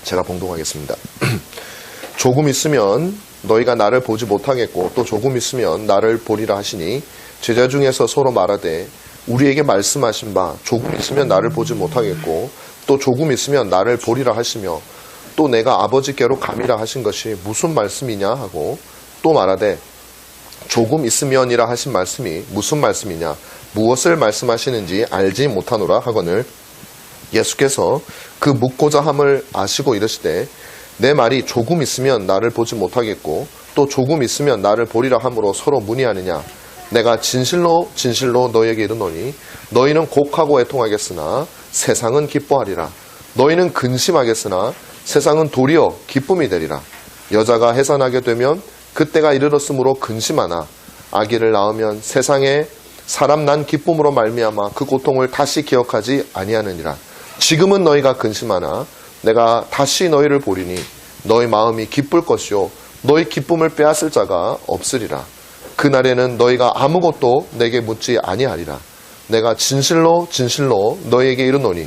제가 봉독하겠습니다. 조금 있으면 너희가 나를 보지 못하겠고 또 조금 있으면 나를 보리라 하시니 제자 중에서 서로 말하되 우리에게 말씀하신 바 조금 있으면 나를 보지 못하겠고 또 조금 있으면 나를 보리라 하시며 또 내가 아버지께로 감이라 하신 것이 무슨 말씀이냐 하고 또 말하되 조금 있으면이라 하신 말씀이 무슨 말씀이냐 무엇을 말씀하시는지 알지 못하노라 하거늘 예수께서 그 묻고자 함을 아시고 이르시되 내 말이 조금 있으면 나를 보지 못하겠고 또 조금 있으면 나를 보리라 함으로 서로 문의하느냐 내가 진실로 진실로 너희에게 이르노니 너희는 곡하고 애통하겠으나 세상은 기뻐하리라 너희는 근심하겠으나 세상은 도리어 기쁨이 되리라 여자가 해산하게 되면 그때가 이르렀으므로 근심하나 아기를 낳으면 세상에 사람 난 기쁨으로 말미암아 그 고통을 다시 기억하지 아니하느니라 지금은 너희가 근심하나 내가 다시 너희를 보리니 너희 마음이 기쁠 것이요 너희 기쁨을 빼앗을 자가 없으리라 그날에는 너희가 아무것도 내게 묻지 아니하리라 내가 진실로 진실로 너희에게 이르노니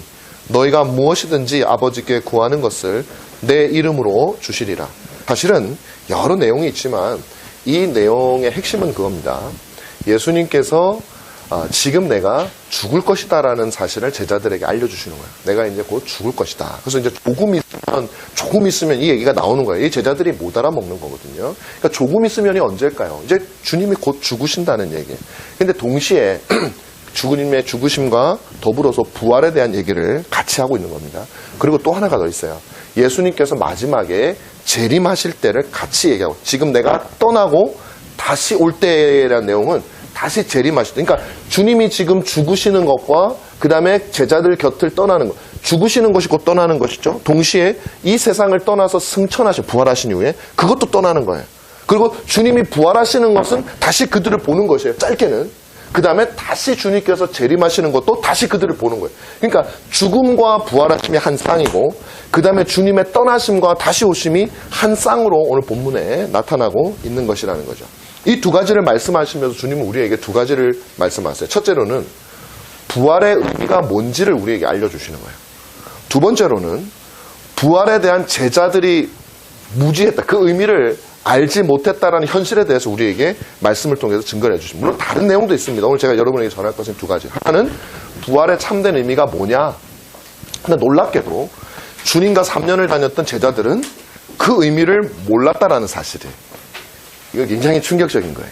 너희가 무엇이든지 아버지께 구하는 것을 내 이름으로 주시리라 사실은 여러 내용이 있지만 이 내용의 핵심은 그겁니다. 예수님께서 지금 내가 죽을 것이다 라는 사실을 제자들에게 알려주시는 거예요. 내가 이제 곧 죽을 것이다. 그래서 이제 조금 있으면 이 얘기가 나오는 거예요. 이 제자들이 못 알아먹는 거거든요. 그러니까 조금 있으면이 언제일까요? 이제 주님이 곧 죽으신다는 얘기. 근데 동시에 주님의 죽으심과 더불어서 부활에 대한 얘기를 같이 하고 있는 겁니다. 그리고 또 하나가 더 있어요. 예수님께서 마지막에 재림하실 때를 같이 얘기하고 지금 내가 떠나고 다시 올 때라는 내용은 다시 재림하실 때 그러니까 주님이 지금 죽으시는 것과 그 다음에 제자들 곁을 떠나는 것 죽으시는 것이 곧 떠나는 것이죠. 동시에 이 세상을 떠나서 승천하시 부활하신 이후에 그것도 떠나는 거예요. 그리고 주님이 부활하시는 것은 다시 그들을 보는 것이에요. 짧게는. 그 다음에 다시 주님께서 재림하시는 것도 다시 그들을 보는 거예요. 그러니까 죽음과 부활하심이 한 쌍이고 그 다음에 주님의 떠나심과 다시 오심이 한 쌍으로 오늘 본문에 나타나고 있는 것이라는 거죠. 이 두 가지를 말씀하시면서 주님은 우리에게 두 가지를 말씀하세요. 첫째로는 부활의 의미가 뭔지를 우리에게 알려주시는 거예요. 두 번째로는 부활에 대한 제자들이 무지했다. 그 의미를 알지 못했다라는 현실에 대해서 우리에게 말씀을 통해서 증거를 해주십니다. 물론 다른 내용도 있습니다. 오늘 제가 여러분에게 전할 것은 두 가지. 하나는 부활의 참된 의미가 뭐냐. 근데 놀랍게도 주님과 3년을 다녔던 제자들은 그 의미를 몰랐다라는 사실이에요. 이거 굉장히 충격적인 거예요.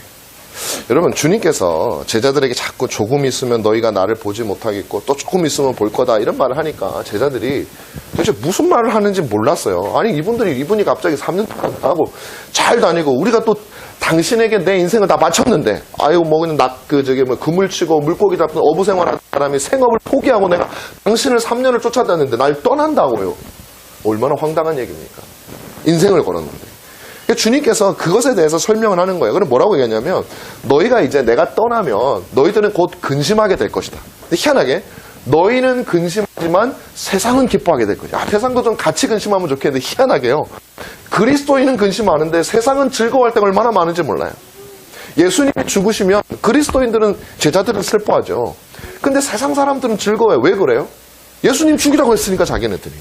여러분 주님께서 제자들에게 자꾸 조금 있으면 너희가 나를 보지 못하겠고 또 조금 있으면 볼 거다 이런 말을 하니까 제자들이 도대체 무슨 말을 하는지 몰랐어요. 아니 이분이 갑자기 3년 동안 하고 잘 다니고 우리가 또 당신에게 내 인생을 다 바쳤는데 아이고 뭐 그냥 그물 치고 물고기 잡는 어부 생활하는 사람이 생업을 포기하고 내가 당신을 3년을 쫓아다녔는데 날 떠난다고요. 얼마나 황당한 얘기입니까? 인생을 걸었는데. 주님께서 그것에 대해서 설명을 하는 거예요. 그럼 뭐라고 얘기하냐면 너희가 이제 내가 떠나면 너희들은 곧 근심하게 될 것이다. 근데 희한하게 너희는 근심하지만 세상은 기뻐하게 될 것이다. 세상도 좀 같이 근심하면 좋겠는데 희한하게요. 그리스도인은 근심하는데 세상은 즐거워할 때가 얼마나 많은지 몰라요. 예수님이 죽으시면 그리스도인들은 제자들은 슬퍼하죠. 근데 세상 사람들은 즐거워요. 왜 그래요? 예수님 죽이라고 했으니까 자기네들이.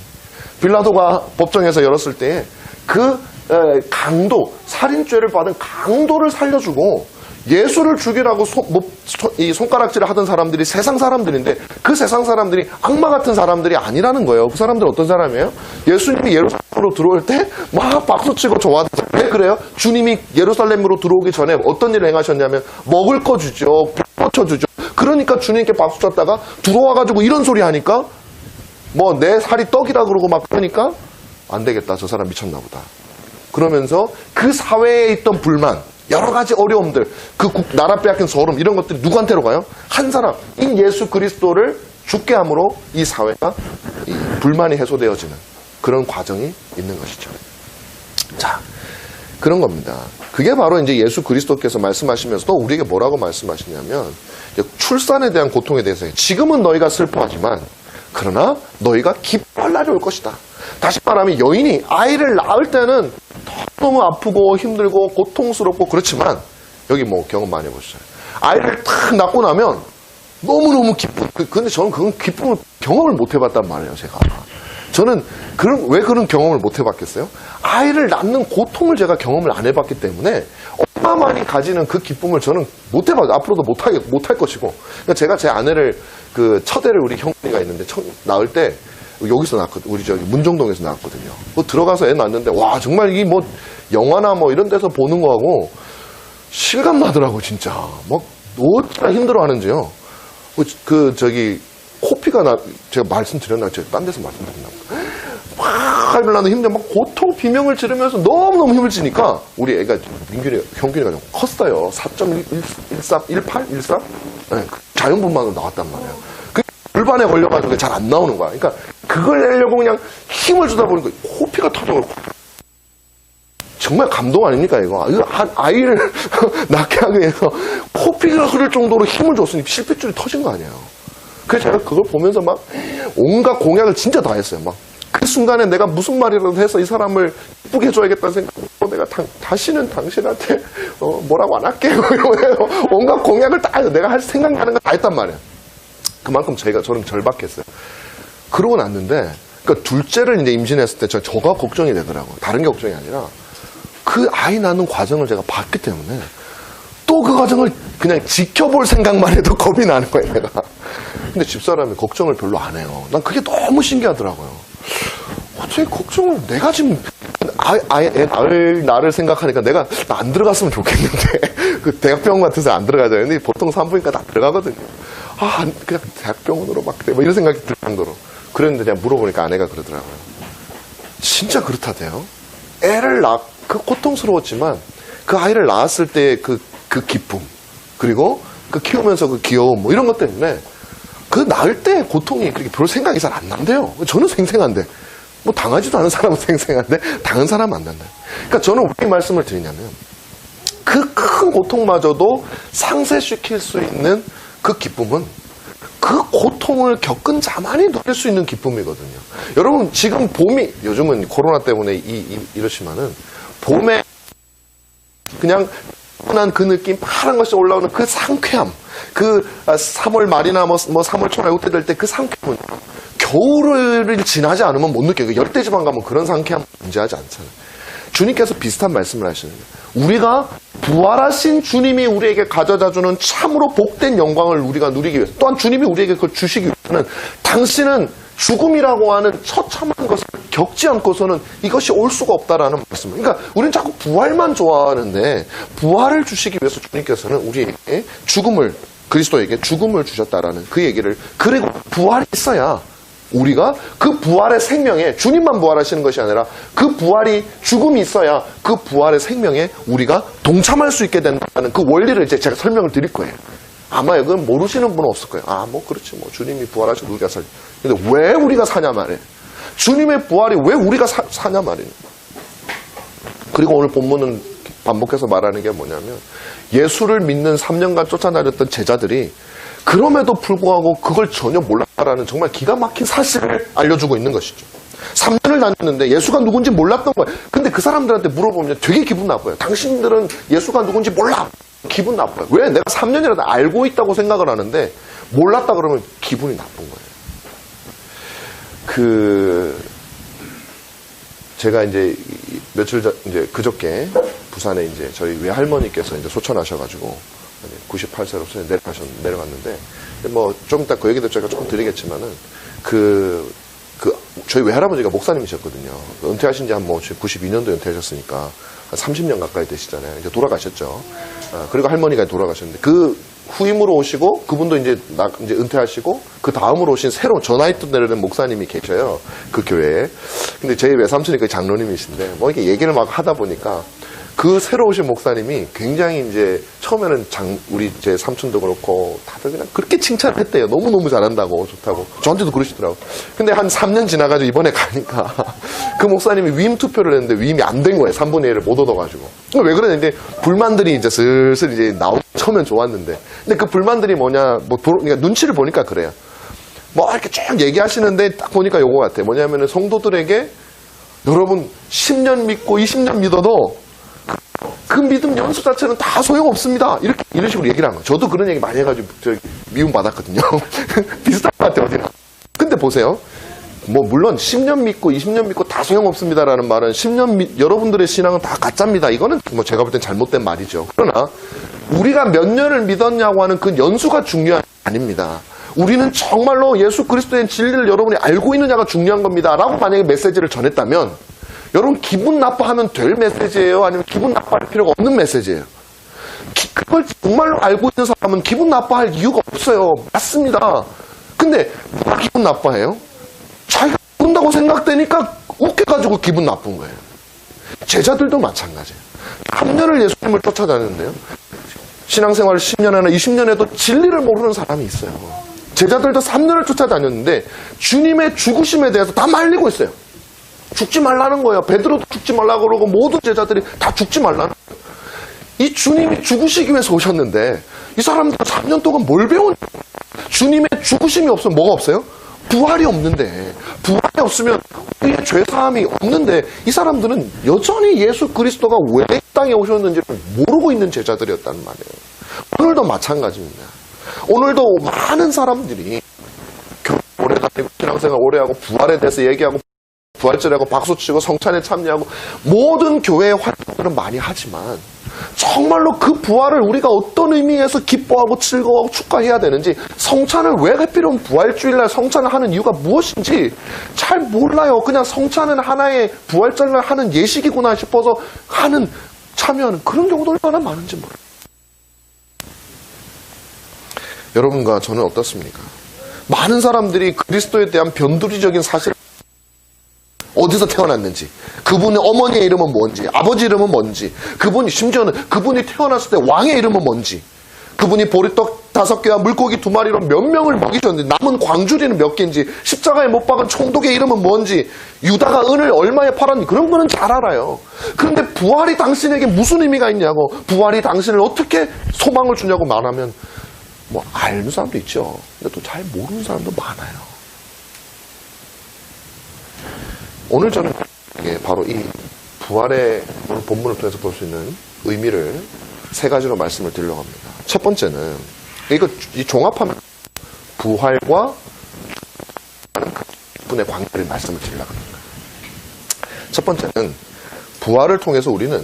빌라도가 법정에서 열었을 때 그 강도, 살인죄를 받은 강도를 살려주고 예수를 죽이라고 이 손가락질을 하던 사람들이 세상 사람들인데 그 세상 사람들이 악마 같은 사람들이 아니라는 거예요. 그 사람들은 어떤 사람이에요? 예수님이 예루살렘으로 들어올 때 막 박수치고 좋아하던 왜 그래요? 주님이 예루살렘으로 들어오기 전에 어떤 일을 행하셨냐면 먹을 거 주죠. 고쳐주죠. 그러니까 주님께 박수 쳤다가 들어와가지고 이런 소리 하니까 뭐 내 살이 떡이라 그러고 막 그러니까 안 되겠다. 저 사람 미쳤나 보다. 그러면서 그 사회에 있던 불만, 여러 가지 어려움들, 그 나라 빼앗긴 서름 이런 것들이 누구한테로 가요? 한 사람, 이 예수 그리스도를 죽게 함으로 이 사회가 이 불만이 해소되어지는 그런 과정이 있는 것이죠. 자, 그런 겁니다. 그게 바로 이제 예수 그리스도께서 말씀하시면서도 우리에게 뭐라고 말씀하시냐면 출산에 대한 고통에 대해서 지금은 너희가 슬퍼하지만 그러나 너희가 기뻐할 날이 올 것이다. 다시 말하면 여인이 아이를 낳을 때는 너무 아프고 힘들고 고통스럽고 그렇지만 여기 뭐 경험 많이 해보셨어요. 아이를 탁 낳고 나면 너무너무 기쁨. 근데 저는 그건 기쁨을 경험을 못 해봤단 말이에요. 저는 왜 그런 경험을 못 해봤겠어요? 아이를 낳는 고통을 제가 경험을 안 해봤기 때문에 엄마만이 가지는 그 기쁨을 저는 못 해봐요. 앞으로도 못할 것이고. 그러니까 제가 제 아내를 첫애를 우리 형님이가 있는데 낳을 때 여기서 낳았거든요. 우리 저기 문정동에서 낳았거든요. 들어가서 애 낳았는데 와 정말 이게 뭐 영화나 뭐 이런 데서 보는 거하고 실감 나더라고 진짜. 막 어찌나 힘들어하는지요. 코피가 제가 말씀드렸나? 제가 딴 데서 말씀드렸나? 막 나는 힘든데 막 고통 비명을 지르면서 너무너무 힘을 지니까 우리 애가 형균이가 좀 컸어요. 4.18? 네, 자연분만으로 나왔단 말이에요. 골반에 걸려가지고 잘 안 나오는 거야. 그러니까 그걸 내려고 그냥 힘을 주다 보니까 코피가 터져가지고 정말 감동 아닙니까 이거? 아이를 낳게 하기 위해서 코피가 흐를 정도로 힘을 줬으니 실핏줄이 터진 거 아니에요. 그래서 제가 그걸 보면서 막 온갖 공약을 진짜 다 했어요. 막 그 순간에 내가 무슨 말이라도 해서 이 사람을 이쁘게 해줘야겠다는 생각으로 내가 다시는 당신한테 뭐라고 안 할게요. 온갖 공약을 다 해서 내가 할 생각나는 거 다 했단 말이에요. 그만큼 저는 절박했어요. 그러고 났는데, 그러니까 둘째를 이제 임신했을 때 저가 걱정이 되더라고요. 다른 게 걱정이 아니라 그 아이 낳는 과정을 제가 봤기 때문에 또 그 과정을 그냥 지켜볼 생각만 해도 겁이 나는 거예요, 내가. 근데 집사람이 걱정을 별로 안 해요. 난 그게 너무 신기하더라고요. 어떻게 걱정을 내가 지금 나를 생각하니까 나 안 들어갔으면 좋겠는데 그 대학병원 같은 데서 안 들어가잖아요. 근데 보통 산부인과 다 들어가거든요. 그냥 대학병원으로 막 이런 생각이 들 정도로. 그랬는데 제가 물어보니까 아내가 그러더라고요. 진짜 그렇다대요. 애를 그 고통스러웠지만 그 아이를 낳았을 때 그 기쁨 그리고 그 키우면서 그 귀여움 뭐 이런 것 때문에 그 낳을 때 고통이 그렇게 별 생각이 잘 안 난대요. 저는 생생한데 뭐 당하지도 않은 사람은 생생한데 당한 사람은 안 난다. 그러니까 저는 왜 이 말씀을 드리냐면 그 큰 고통마저도 상쇄시킬 수 있는 그 기쁨은 그 고통을 겪은 자만이 누릴 수 있는 기쁨이거든요. 여러분 지금 봄이 요즘은 코로나 때문에 이렇지만은 봄에 그냥 난 그 느낌 파란 것이 올라오는 그 상쾌함 그 3월 말이나 뭐 3월 초나 이때 될 때 그 상쾌함은 겨울을 지나지 않으면 못 느껴요. 열대지방 가면 그런 상쾌함 존재하지 않잖아요. 주님께서 비슷한 말씀을 하시는 거예요. 우리가 부활하신 주님이 우리에게 가져다주는 참으로 복된 영광을 우리가 누리기 위해서 또한 주님이 우리에게 그걸 주시기 위해서는 당신은 죽음이라고 하는 처참한 것을 겪지 않고서는 이것이 올 수가 없다라는 말씀. 그러니까 우리는 자꾸 부활만 좋아하는데 부활을 주시기 위해서 주님께서는 우리에게 그리스도에게 죽음을 주셨다라는 그 얘기를 그리고 부활이 있어야 우리가 그 부활의 생명에 주님만 부활하시는 것이 아니라 그 부활이 죽음이 있어야 그 부활의 생명에 우리가 동참할 수 있게 된다는 그 원리를 이제 제가 설명을 드릴 거예요. 아마 이건 모르시는 분은 없을 거예요. 그렇지 주님이 부활하시고 우리가 살. 근데 왜 우리가 사냐 말이에요. 주님의 부활이 왜 우리가 사냐 말이에요. 그리고 오늘 본문은 반복해서 말하는 게 뭐냐면 예수를 믿는 3년간 쫓아다녔던 제자들이 그럼에도 불구하고 그걸 전혀 몰랐다라는 정말 기가 막힌 사실을 알려주고 있는 것이죠. 3년을 다녔는데 예수가 누군지 몰랐던 거예요. 근데 그 사람들한테 물어보면 되게 기분 나빠요. 당신들은 예수가 누군지 몰라. 기분 나빠요. 왜? 내가 3년이라도 알고 있다고 생각을 하는데 몰랐다 그러면 기분이 나쁜 거예요. 제가 이제 며칠 전 이제 그저께 부산에 이제 저희 외할머니께서 이제 소천하셔가지고 98세로서 내려갔는데 뭐 좀 이따 그 얘기도 제가 조금 드리겠지만은 저희 외할아버지가 목사님이셨거든요. 은퇴하신 지 한 92년도 은퇴하셨으니까 한 30년 가까이 되시잖아요. 이제 돌아가셨죠. 그리고 할머니가 돌아가셨는데 그 후임으로 오시고 그분도 이제 은퇴하시고 그 다음으로 오신 새로운 저 나이 때 되는 목사님이 계셔요. 그 교회에. 근데 제 외삼촌이 그 장로님이신데 뭐 이렇게 얘기를 막 하다 보니까 그 새로 오신 목사님이 굉장히 이제 처음에는 우리 제 삼촌도 그렇고 다들 그냥 그렇게 칭찬했대요. 너무너무 잘한다고 좋다고. 저한테도 그러시더라고요. 근데 한 3년 지나가지고 이번에 가니까 그 목사님이 위임 투표를 했는데 위임이 안 된 거예요. 3분의 1을 못 얻어가지고. 왜 그러는데 불만들이 이제 슬슬 이제 처음엔 좋았는데. 근데 그 불만들이 뭐냐, 그러니까 눈치를 보니까 그래요. 뭐 이렇게 쭉 얘기하시는데 딱 보니까 요거 같아요. 뭐냐면은 성도들에게 여러분 10년 믿고 20년 믿어도 그 믿음 연수 자체는 다 소용없습니다. 이런 식으로 얘기를 한 거예요. 저도 그런 얘기 많이 해가지고 미움 받았거든요. 비슷한 것 같아요, 어디나. 근데 보세요. 물론 10년 믿고 20년 믿고 다 소용없습니다라는 말은 여러분들의 신앙은 다 가짜입니다. 이거는 제가 볼 땐 잘못된 말이죠. 그러나 우리가 몇 년을 믿었냐고 하는 그 연수가 중요한 게 아닙니다. 우리는 정말로 예수 그리스도의 진리를 여러분이 알고 있느냐가 중요한 겁니다. 라고 만약에 메시지를 전했다면 여러분 기분 나빠하면 될 메시지예요? 아니면 기분 나빠할 필요가 없는 메시지예요? 그걸 정말로 알고 있는 사람은 기분 나빠할 이유가 없어요. 맞습니다. 근데 누가 기분 나빠해요? 자기가 모른다고 생각되니까 웃겨가지고 기분 나쁜 거예요. 제자들도 마찬가지예요. 3년을 예수님을 쫓아다녔는데요. 신앙생활 10년이나 20년에도 진리를 모르는 사람이 있어요. 제자들도 3년을 쫓아다녔는데 주님의 죽으심에 대해서 다 말리고 있어요. 죽지 말라는 거예요. 베드로도 죽지 말라고 그러고 모든 제자들이 다 죽지 말라는 거예요. 이 주님이 죽으시기 위해서 오셨는데 이 사람들 3년 동안 뭘 배웠냐? 주님의 죽으심이 없으면 뭐가 없어요? 부활이 없는데, 부활이 없으면 우리의 죄사함이 없는데 이 사람들은 여전히 예수 그리스도가 왜 이 땅에 오셨는지를 모르고 있는 제자들이었다는 말이에요. 오늘도 마찬가지입니다. 오늘도 많은 사람들이 교회 오래 다니고 신앙생활 오래 하고 부활에 대해서 얘기하고 부활절하고 박수치고 성찬에 참여하고 모든 교회의 활동들은 많이 하지만 정말로 그 부활을 우리가 어떤 의미에서 기뻐하고 즐거워하고 축하해야 되는지, 성찬을 왜 하필이면 부활주일날 성찬을 하는 이유가 무엇인지 잘 몰라요. 그냥 성찬은 하나의 부활절날 하는 예식이구나 싶어서 참여하는 그런 경우도 얼마나 많은지 몰라요. 여러분과 저는 어떻습니까? 많은 사람들이 그리스도에 대한 변두리적인 사실, 어디서 태어났는지, 그분의 어머니의 이름은 뭔지, 아버지 이름은 뭔지, 심지어는 그분이 태어났을 때 왕의 이름은 뭔지, 그분이 보리떡 5개와 물고기 2마리로 몇 명을 먹이셨는지, 남은 광주리는 몇 개인지, 십자가에 못 박은 총독의 이름은 뭔지, 유다가 은을 얼마에 팔았는지, 그런 거는 잘 알아요. 그런데 부활이 당신에게 무슨 의미가 있냐고, 부활이 당신을 어떻게 소망을 주냐고 말하면 아는 사람도 있죠. 근데 또 잘 모르는 사람도 많아요. 오늘 저는 바로 이 부활의 오늘 본문을 통해서 볼 수 있는 의미를 3가지로 말씀을 드리려고 합니다. 첫 번째는 이 종합하면 부활과 분의 관계를 말씀을 드리려고 합니다. 첫 번째는 부활을 통해서 우리는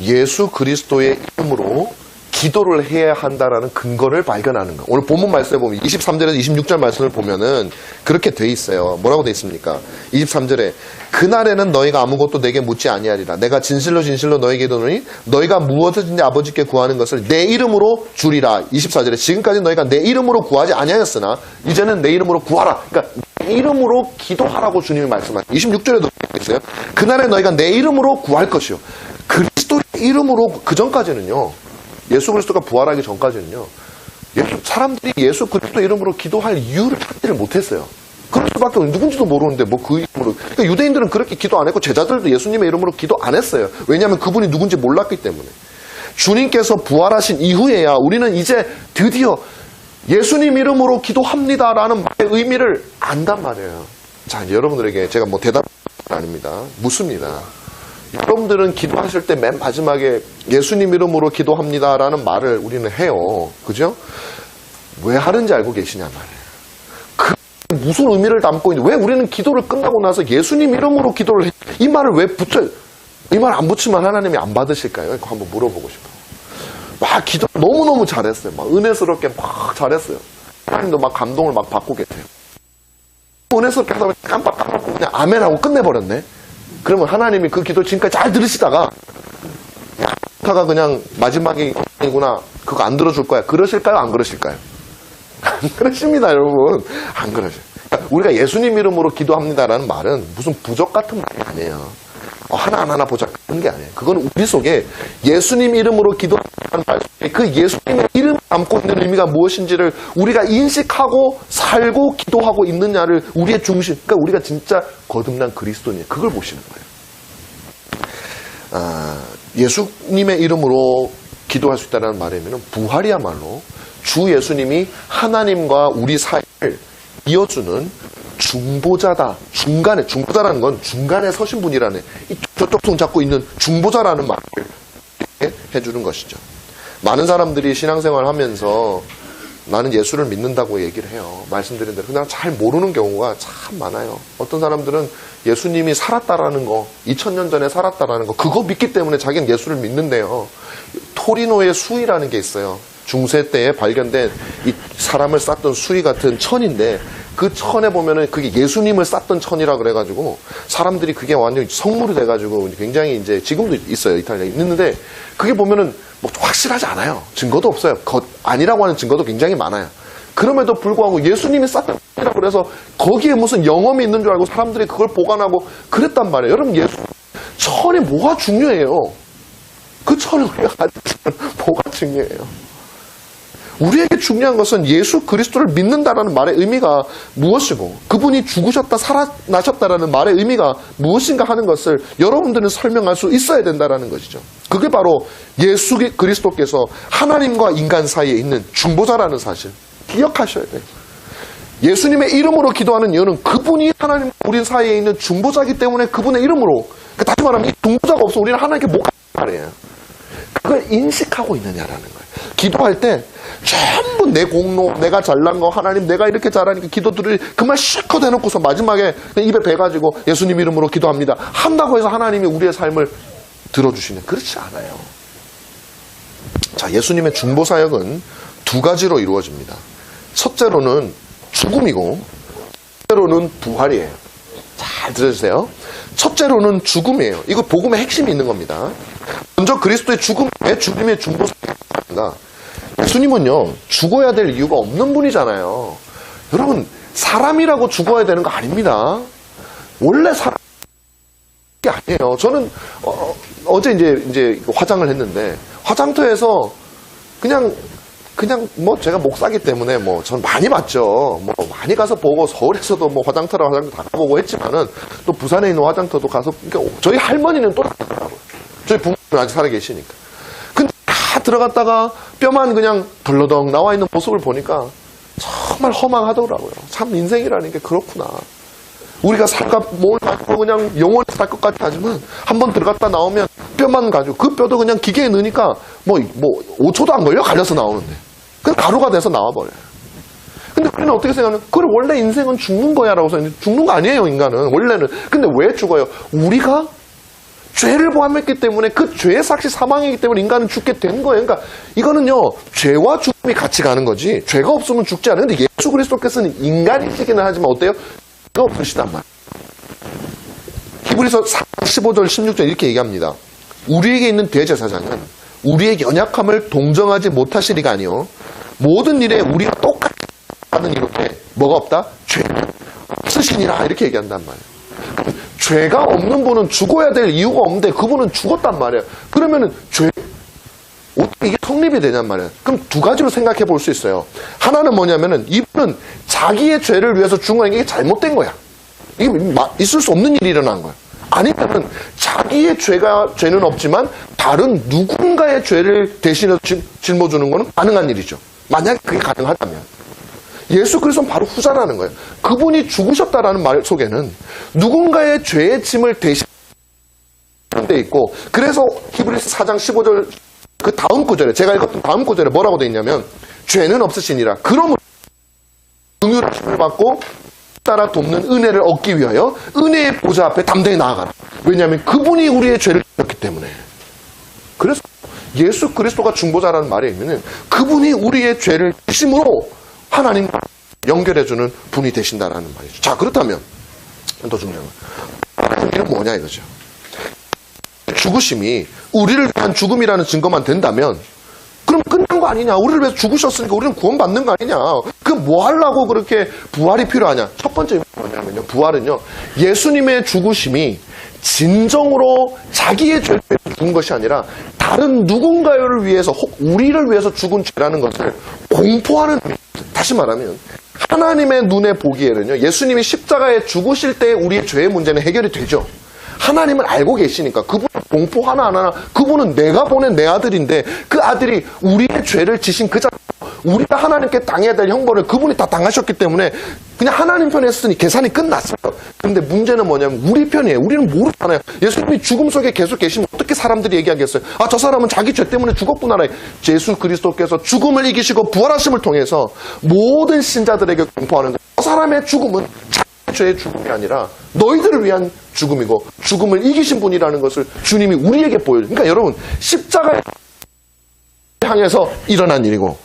예수 그리스도의 이름으로 기도를 해야 한다라는 근거를 발견하는 거. 오늘 본문 말씀에 보면 23절에서 26절 말씀을 보면은 그렇게 돼 있어요. 뭐라고 돼 있습니까? 23절에 그날에는 너희가 아무것도 내게 묻지 아니하리라. 내가 진실로 진실로 너희에게 이르노니 너희가 무엇이든지 아버지께 구하는 것을 내 이름으로 주리라. 24절에 지금까지 너희가 내 이름으로 구하지 아니하였으나 이제는 내 이름으로 구하라. 그러니까 내 이름으로 기도하라고 주님이 말씀하셨어요. 26절에도 있어요. 그날에 너희가 내 이름으로 구할 것이요. 그리스도의 이름으로, 그 전까지는요, 예수 그리스도가 부활하기 전까지는요, 사람들이 예수 그리스도 이름으로 기도할 이유를 찾지를 못했어요. 그럴 수밖에 없는, 누군지도 모르는데 그 이름으로. 그러니까 유대인들은 그렇게 기도 안 했고 제자들도 예수님의 이름으로 기도 안 했어요. 왜냐하면 그분이 누군지 몰랐기 때문에. 주님께서 부활하신 이후에야 우리는 이제 드디어 예수님 이름으로 기도합니다라는 말의 의미를 안단 말이에요. 자, 이제 여러분들에게 제가 대답은 아닙니다. 묻습니다. 여러분들은 기도하실 때 맨 마지막에 예수님 이름으로 기도합니다라는 말을 우리는 해요. 그죠? 왜 하는지 알고 계시냐 말이에요. 그 무슨 의미를 담고 있는데 왜 우리는 기도를 끝나고 나서 예수님 이름으로 기도를 해? 이 말을 왜 붙여요? 이 말 안 붙이면 하나님이 안 받으실까요? 이거 한번 물어보고 싶어요. 막 기도 너무너무 잘했어요. 막 은혜스럽게 막 잘했어요. 하나님도 막 감동을 막 받고 계세요. 은혜스럽게 하다 보니 깜빡 그냥 아멘하고 끝내버렸네. 그러면 하나님이 그 기도 지금까지 잘 들으시다가 야가 그냥 마지막이구나, 그거 안 들어줄 거야, 그러실까요? 안 그러실까요? 안 그러십니다, 여러분. 안 그러셔요. 그러니까 우리가 예수님 이름으로 기도합니다라는 말은 무슨 부적 같은 말이 아니에요. 하나하나 보자 그런 게 아니에요. 그건 우리 속에 예수님 이름으로 기도하는 말 속에 그 예수님의 이름을 담고 있는 의미가 무엇인지를 우리가 인식하고 살고 기도하고 있느냐를 우리의 중심, 그러니까 우리가 진짜 거듭난 그리스도니 그걸 보시는 거예요. 예수님의 이름으로 기도할 수 있다는 말이면 부활이야말로 주 예수님이 하나님과 우리 사이를 이어주는 중보자다. 중보자라는 건 중간에 서신 분이라는, 저쪽 손 잡고 있는 중보자라는 말을 해주는 것이죠. 많은 사람들이 신앙생활 하면서 나는 예수를 믿는다고 얘기를 해요. 말씀드린 대로. 그냥 잘 모르는 경우가 참 많아요. 어떤 사람들은 예수님이 살았다라는 거, 2000년 전에 살았다라는 거, 그거 믿기 때문에 자기는 예수를 믿는데요. 토리노의 수위라는 게 있어요. 중세 때에 발견된 이 사람을 쌌던 수위 같은 천인데, 그 천에 보면은 그게 예수님을 쌌던 천이라 그래가지고 사람들이 그게 완전히 성물이 돼가지고 굉장히 이제 지금도 있어요. 이탈리아에 있는데 그게 보면은 뭐 확실하지 않아요. 증거도 없어요. 아니라고 하는 증거도 굉장히 많아요. 그럼에도 불구하고 예수님이 쌌던 천이라고 그래서 거기에 무슨 영험이 있는 줄 알고 사람들이 그걸 보관하고 그랬단 말이에요. 여러분, 천이 뭐가 중요해요? 그 천을 우리가 가지면 뭐가 중요해요? 우리에게 중요한 것은 예수 그리스도를 믿는다라는 말의 의미가 무엇이고 그분이 죽으셨다 살아나셨다라는 말의 의미가 무엇인가 하는 것을 여러분들은 설명할 수 있어야 된다라는 것이죠. 그게 바로 예수 그리스도께서 하나님과 인간 사이에 있는 중보자라는 사실 기억하셔야 돼요. 예수님의 이름으로 기도하는 이유는 그분이 하나님과 우리 사이에 있는 중보자이기 때문에 그분의 이름으로, 다시 말하면 이 중보자가 없으면 우리는 하나님께 못 가는 말이에요. 그걸 인식하고 있느냐라는 거예요. 기도할 때 전부 내 공로, 내가 잘난 거, 하나님 내가 이렇게 잘하니까 기도들을 그 말 실컷 해놓고서 마지막에 입에 배가지고 예수님 이름으로 기도합니다 한다고 해서 하나님이 우리의 삶을 들어주시는, 그렇지 않아요. 자, 예수님의 중보 사역은 두 가지로 이루어집니다. 첫째로는 죽음이고 첫째로는 부활이에요. 잘 들어주세요. 첫째로는 죽음이에요. 이거 복음의 핵심이 있는 겁니다. 먼저 그리스도의 죽음의 중보 사역입니다. 예수님은요, 죽어야 될 이유가 없는 분이잖아요. 여러분, 사람이라고 죽어야 되는 거 아닙니다. 원래 사람이 아니에요. 저는 어제 이제 화장을 했는데 화장터에서 그냥 뭐 제가 목사기 때문에 뭐 전 많이 봤죠. 뭐 많이 가서 보고 서울에서도 뭐 화장터랑 화장터 다 가보고 했지만은 또 부산에 있는 화장터도 가서, 그러니까 저희 할머니는 또 나가더라고요. 저희 부모님은 아직 살아 계시니까. 근데 다 들어갔다가 뼈만 그냥 벌러덩 나와 있는 모습을 보니까 정말 허망하더라고요. 참 인생이라는 게 그렇구나. 우리가 살까 뭘 가지고 그냥 영원히 살 것 같이 하지만 한번 들어갔다 나오면 뼈만 가지고 그 뼈도 그냥 기계에 넣으니까 뭐 5초도 안 걸려 갈려서 나오는데 그냥 가루가 돼서 나와버려요. 근데 우리는 어떻게 생각하면 그래 원래 인생은 죽는 거야 라고 생각하는데 죽는 거 아니에요. 인간은 원래는. 근데 왜 죽어요? 우리가 죄를 포함했기 때문에 그 죄의 삭시 사망이기 때문에 인간은 죽게 된 거예요. 그러니까 이거는요, 죄와 죽음이 같이 가는 거지 죄가 없으면 죽지 않아요. 근데 예수 그리스도께서는 인간이시기는 하지만 어때요? 죄가 없으시단 말이에요. 히브리서 15절 16절 이렇게 얘기합니다. 우리에게 있는 대제사장은 우리의 연약함을 동정하지 못하시리가 아니요 모든 일에 우리가 똑같이 하는 이렇게 뭐가 없다? 죄가 없으시니라 이렇게 얘기한단 말이에요. 죄가 없는 분은 죽어야 될 이유가 없는데 그분은 죽었단 말이에요. 그러면은 어떻게 이게 성립이 되냔 말이에요. 그럼 두 가지로 생각해 볼 수 있어요. 하나는 뭐냐면은 이분은 자기의 죄를 위해서 죽은 거니까 이게 잘못된 거야. 이게 있을 수 없는 일이 일어난 거야. 아니면은 자기의 죄는 없지만 다른 누군가의 죄를 대신해서 짊어주는 거는 가능한 일이죠. 만약에 그게 가능하다면. 예수 그리스도는 바로 후자라는 거예요. 그분이 죽으셨다라는 말 속에는 누군가의 죄의 짐을 대신해 있고, 그래서 히브리서 4장 15절 그 다음 구절에, 제가 읽었던 다음 구절에 뭐라고 되어 있냐면 죄는 없으시니라. 그러므로 긍휼하심을 받고 따라 돕는 은혜를 얻기 위하여 은혜의 보좌 앞에 담대히 나아가라. 왜냐하면 그분이 우리의 죄를 졌기 때문에. 그래서 예수 그리스도가 중보자라는 말에 있는 그분이 우리의 죄를 지심으로 하나님과 연결해주는 분이 되신다라는 말이죠. 자, 그렇다면 더 중요한 건 이건 뭐냐 이거죠. 죽으심이 우리를 위한 죽음이라는 증거만 된다면 그럼 끝난 거 아니냐. 우리를 위해서 죽으셨으니까 우리는 구원받는 거 아니냐. 그 뭐 하려고 그렇게 부활이 필요하냐. 첫 번째 뭐냐면요, 부활은요, 예수님의 죽으심이 진정으로 자기의 죄를 위해서 죽은 것이 아니라 다른 누군가를 위해서, 혹 우리를 위해서 죽은 죄라는 것을 공포하는, 다시 말하면 하나님의 눈에 보기에는요, 예수님이 십자가에 죽으실 때 우리의 죄의 문제는 해결이 되죠. 하나님은 알고 계시니까 그분 공포 하나하나, 그분은 내가 보낸 내 아들인데 그 아들이 우리의 죄를 지신 그 자리로 우리가 하나님께 당해야 될 형벌을 그분이 다 당하셨기 때문에 그냥 하나님 편에 있으니 계산이 끝났어요. 그런데 문제는 뭐냐면 우리 편이에요. 우리는 모르잖아요. 예수님이 죽음 속에 계속 계시면 어떻게 사람들이 얘기하겠어요? 아, 저 사람은 자기 죄 때문에 죽었구나. 예수 그리스도께서 죽음을 이기시고 부활하심을 통해서 모든 신자들에게 공포하는 거예요. 저 사람의 죽음은 자기 죄의 죽음이 아니라 너희들을 위한 죽음이고 죽음을 이기신 분이라는 것을 주님이 우리에게 보여줘요. 그러니까 여러분, 십자가에 향해서 일어난 일이고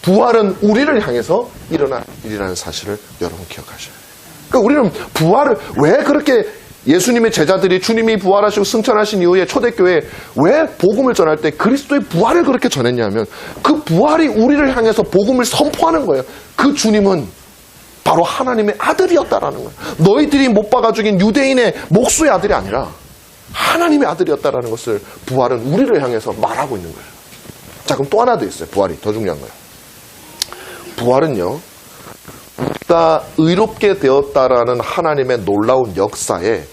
부활은 우리를 향해서 일어난 일이라는 사실을 여러분 기억하셔야 돼요. 그러니까 우리는 부활을 왜 그렇게 예수님의 제자들이 주님이 부활하시고 승천하신 이후에 초대교회에 왜 복음을 전할 때 그리스도의 부활을 그렇게 전했냐면 그 부활이 우리를 향해서 복음을 선포하는 거예요. 그 주님은 바로 하나님의 아들이었다라는 거예요. 너희들이 못 박아 죽인 유대인의 목수의 아들이 아니라 하나님의 아들이었다라는 것을 부활은 우리를 향해서 말하고 있는 거예요. 자, 그럼 또 하나 더 있어요. 부활이 더 중요한 거예요. 부활은요, 우리가 의롭게 되었다라는 하나님의 놀라운 역사의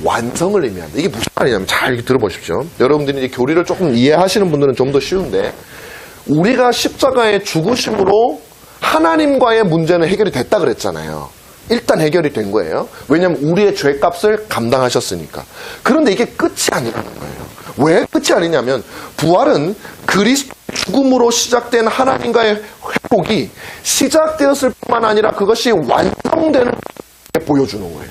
완성을 의미한다. 이게 무슨 말이냐면 잘 들어보십시오. 여러분들이 이제 교리를 조금 이해하시는 분들은 좀 더 쉬운데, 우리가 십자가의 죽으심으로 하나님과의 문제는 해결이 됐다 그랬잖아요. 일단 해결이 된 거예요. 왜냐하면 우리의 죄값을 감당하셨으니까. 그런데 이게 끝이 아니라는 거예요. 왜 끝이 아니냐면 부활은 그리스도 죽음으로 시작된 하나님과의 회복이 시작되었을 뿐만 아니라 그것이 완성되는 게 보여주는 거예요.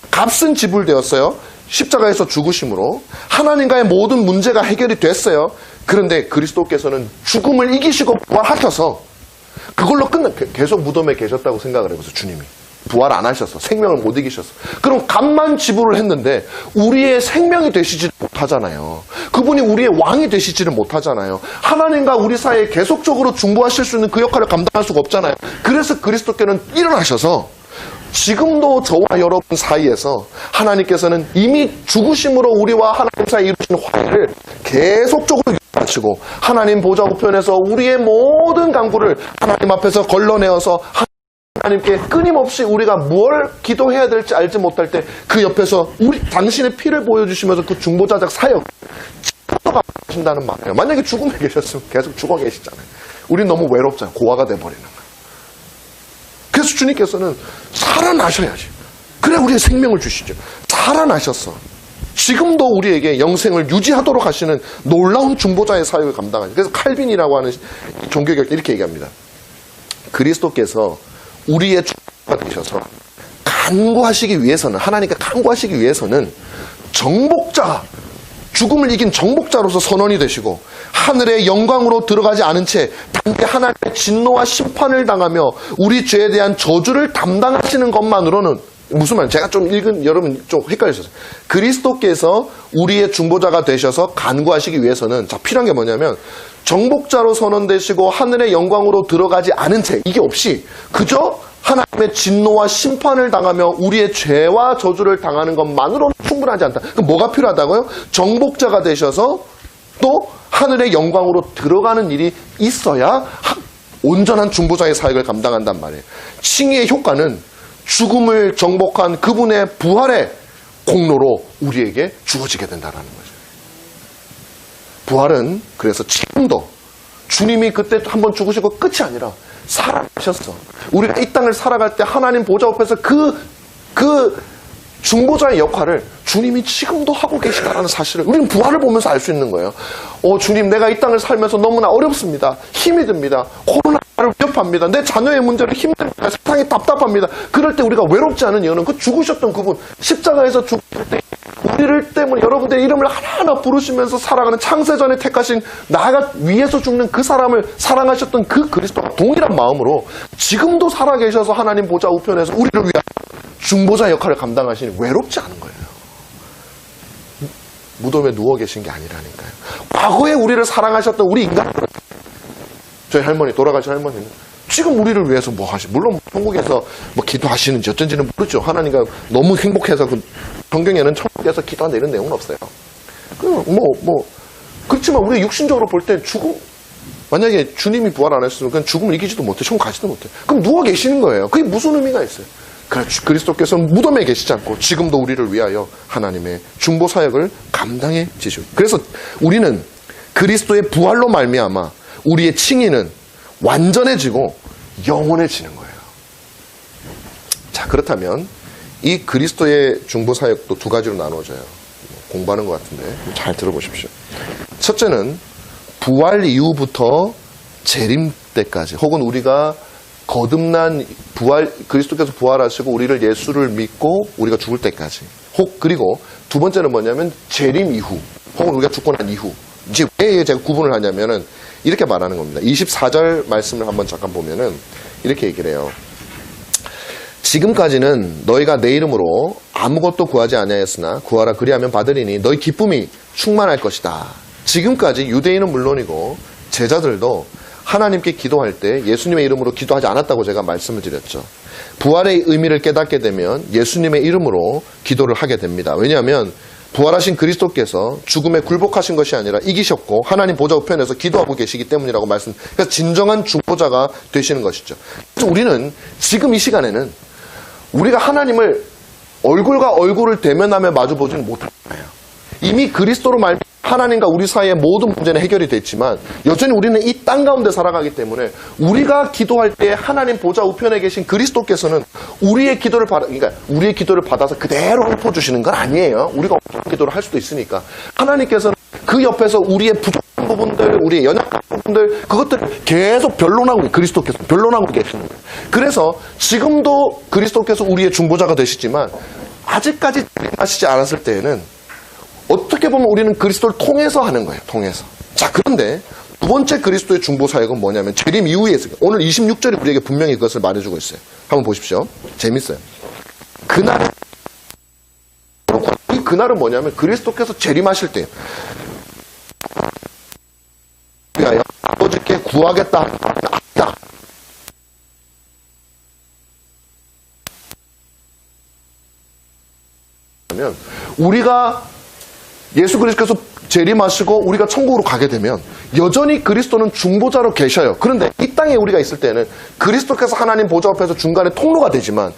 값은 지불되었어요. 십자가에서 죽으심으로 하나님과의 모든 문제가 해결이 됐어요. 그런데 그리스도께서는 죽음을 이기시고 부활하셔서 그걸로 계속 무덤에 계셨다고 생각을 해보세요. 주님이 부활 안 하셨어. 생명을 못 이기셨어. 그럼 값만 지불을 했는데 우리의 생명이 되시지 못하잖아요. 그분이 우리의 왕이 되시지를 못하잖아요. 하나님과 우리 사이에 계속적으로 중보하실 수 있는 그 역할을 감당할 수가 없잖아요. 그래서 그리스도께는 일어나셔서 지금도 저와 여러분 사이에서 하나님께서는 이미 죽으심으로 우리와 하나님 사이에 이루신 화해를 계속적으로 유지하시고 하나님 보좌 우편에서 우리의 모든 간구를 하나님 앞에서 걸러내어서 하나님께 끊임없이 우리가 뭘 기도해야 될지 알지 못할 때 그 옆에서 당신의 피를 보여주시면서 그 중보자적 사역 지켜가 하신다는 말이에요. 만약에 죽음에 계셨으면 계속 죽어 계시잖아요. 우린 너무 외롭잖아요. 고아가 돼버리는 거예요. 그래서 주님께서는 살아나셔야지. 그래 우리의 생명을 주시죠. 살아나셨어. 지금도 우리에게 영생을 유지하도록 하시는 놀라운 중보자의 사역을 감당하죠. 그래서 칼빈이라고 하는 종교개혁 이렇게 얘기합니다. 그리스도께서 우리의 중보자가 되셔서 간구하시기 위해서는 하나님께 간구하시기 위해서는 정복자, 죽음을 이긴 정복자로서 선언이 되시고 하늘의 영광으로 들어가지 않은 채 단지 하나님의 진노와 심판을 당하며 우리 죄에 대한 저주를 담당하시는 것만으로는 무슨 말이에요? 제가 좀 읽은 여러분 좀 헷갈리셨어요. 그리스도께서 우리의 중보자가 되셔서 간구하시기 위해서는 자 필요한 게 뭐냐면 정복자로 선언되시고 하늘의 영광으로 들어가지 않은 채 이게 없이 그저 하나님의 진노와 심판을 당하며 우리의 죄와 저주를 당하는 것만으로는 충분하지 않다. 그럼 뭐가 필요하다고요? 정복자가 되셔서 또 하늘의 영광으로 들어가는 일이 있어야 온전한 중보자의 사역을 감당한단 말이에요. 칭의의 효과는 죽음을 정복한 그분의 부활의 공로로 우리에게 주어지게 된다는 거죠. 부활은 그래서 지금도 주님이 그때 한번 죽으시고 끝이 아니라 살아나셨어. 우리가 이 땅을 살아갈 때 하나님 보좌 앞에서 그 중보자의 역할을 주님이 지금도 하고 계시다는 사실을 우리는 부활을 보면서 알 수 있는 거예요. 주님 내가 이 땅을 살면서 너무나 어렵습니다. 힘이 듭니다. 코로나를 위협합니다. 내 자녀의 문제로 힘듭니다. 세상이 답답합니다. 그럴 때 우리가 외롭지 않은 이유는 그 죽으셨던 그분 십자가에서 죽을 때 우리를 때문에 여러분들의 이름을 하나하나 부르시면서 살아가는 창세전에 택하신 나아가 위에서 죽는 그 사람을 사랑하셨던 그 그리스도와 동일한 마음으로 지금도 살아계셔서 하나님 보좌 우편에서 우리를 위한 중보자 역할을 감당하시니 외롭지 않은 거예요. 무덤에 누워 계신 게 아니라니까요. 과거에 우리를 사랑하셨던 우리 인간들, 저희 할머니, 돌아가신 할머니는 지금 우리를 위해서 뭐 물론 천국에서 뭐 기도하시는지 어쩐지는 모르죠. 하나님과 너무 행복해서 성경에는 천국에서 기도한다 이런 내용은 없어요. 그렇지만 우리가 육신적으로 볼 때 만약에 주님이 부활 안 했으면 그냥 죽음을 이기지도 못해. 천국 가지도 못해. 그럼 누워 계시는 거예요. 그게 무슨 의미가 있어요? 그리스도께서는 무덤에 계시지 않고 지금도 우리를 위하여 하나님의 중보 사역을 감당해 지시고. 그래서 우리는 그리스도의 부활로 말미암아 우리의 칭의는 완전해지고 영원해지는 거예요. 자, 그렇다면 이 그리스도의 중보 사역도 두 가지로 나눠져요. 공부하는 것 같은데 잘 들어보십시오. 첫째는 부활 이후부터 재림 때까지, 혹은 우리가 거듭난 그리스도께서 부활하시고 우리를 예수를 믿고 우리가 죽을 때까지. 그리고 두 번째는 뭐냐면 재림 이후, 혹은 우리가 죽고 난 이후. 이제 왜 제가 구분을 하냐면은 이렇게 말하는 겁니다. 24절 말씀을 한번 잠깐 보면은 이렇게 얘기를 해요. 지금까지는 너희가 내 이름으로 아무것도 구하지 아니하였으나 구하라 그리하면 받으리니 너희 기쁨이 충만할 것이다. 지금까지 유대인은 물론이고 제자들도 하나님께 기도할 때 예수님의 이름으로 기도하지 않았다고 제가 말씀을 드렸죠. 부활의 의미를 깨닫게 되면 예수님의 이름으로 기도를 하게 됩니다. 왜냐하면 부활하신 그리스도께서 죽음에 굴복하신 것이 아니라 이기셨고 하나님 보좌 우편에서 기도하고 계시기 때문이라고 그래서 진정한 중보자가 되시는 것이죠. 그래서 우리는 지금 이 시간에는 우리가 하나님을 얼굴과 얼굴을 대면하며 마주보지는 못합니다. 이미 그리스도로 말미암아 하나님과 우리 사이의 모든 문제는 해결이 됐지만 여전히 우리는 이 땅 가운데 살아가기 때문에 우리가 기도할 때 하나님 보좌 우편에 계신 그리스도께서는 우리의 기도를 받아서 그대로 읊어주시는 건 아니에요. 우리가 어떤 기도를 할 수도 있으니까 하나님께서는 그 옆에서 우리의 부족한 부분들, 우리의 연약한 부분들, 그것들을 계속 그리스도께서 변론하고 계시는 거예요. 그래서 지금도 그리스도께서 우리의 중보자가 되시지만 아직까지 하시지 않았을 때에는 어떻게 보면 우리는 그리스도를 통해서 하는 거예요. 통해서. 자, 그런데 두 번째 그리스도의 중보 사역은 뭐냐면 재림 이후에 있어요. 오늘 26절이 우리에게 분명히 그것을 말해주고 있어요. 한번 보십시오. 재밌어요. 그날은 뭐냐면 그리스도께서 재림하실 때예요. 아버지께 구하겠다. 아니다. 우리가 예수 그리스도께서 재림하시고 우리가 천국으로 가게 되면 여전히 그리스도는 중보자로 계셔요. 그런데 이 땅에 우리가 있을 때는 그리스도께서 하나님 보좌 앞에서 중간에 통로가 되지만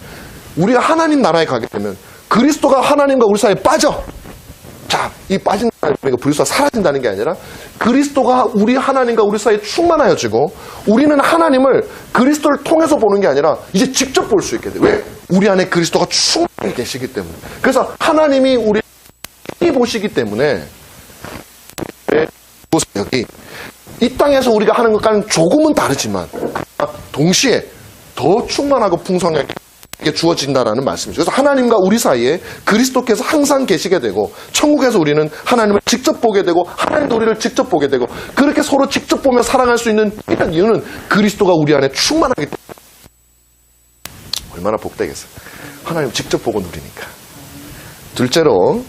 우리가 하나님 나라에 가게 되면 그리스도가 하나님과 우리 사이에 빠져. 자, 이 빠진다는 게 불효가 사라진다는 게 아니라 그리스도가 우리 하나님과 우리 사이에 충만하여지고 우리는 하나님을 그리스도를 통해서 보는 게 아니라 이제 직접 볼 수 있게 돼. 왜? 우리 안에 그리스도가 충만히 계시기 때문에. 그래서 하나님이 우리 보시기 때문에 여기 이 땅에서 우리가 하는 것과는 조금은 다르지만 동시에 더 충만하고 풍성하게 주어진다라는 말씀이죠. 그래서 하나님과 우리 사이에 그리스도께서 항상 계시게 되고 천국에서 우리는 하나님을 직접 보게 되고 하나님도 우리를 직접 보게 되고 그렇게 서로 직접 보며 사랑할 수 있는 이유는 그리스도가 우리 안에 충만하기 때문에. 얼마나 복되겠어요. 하나님 직접 보고 누리니까. 둘째로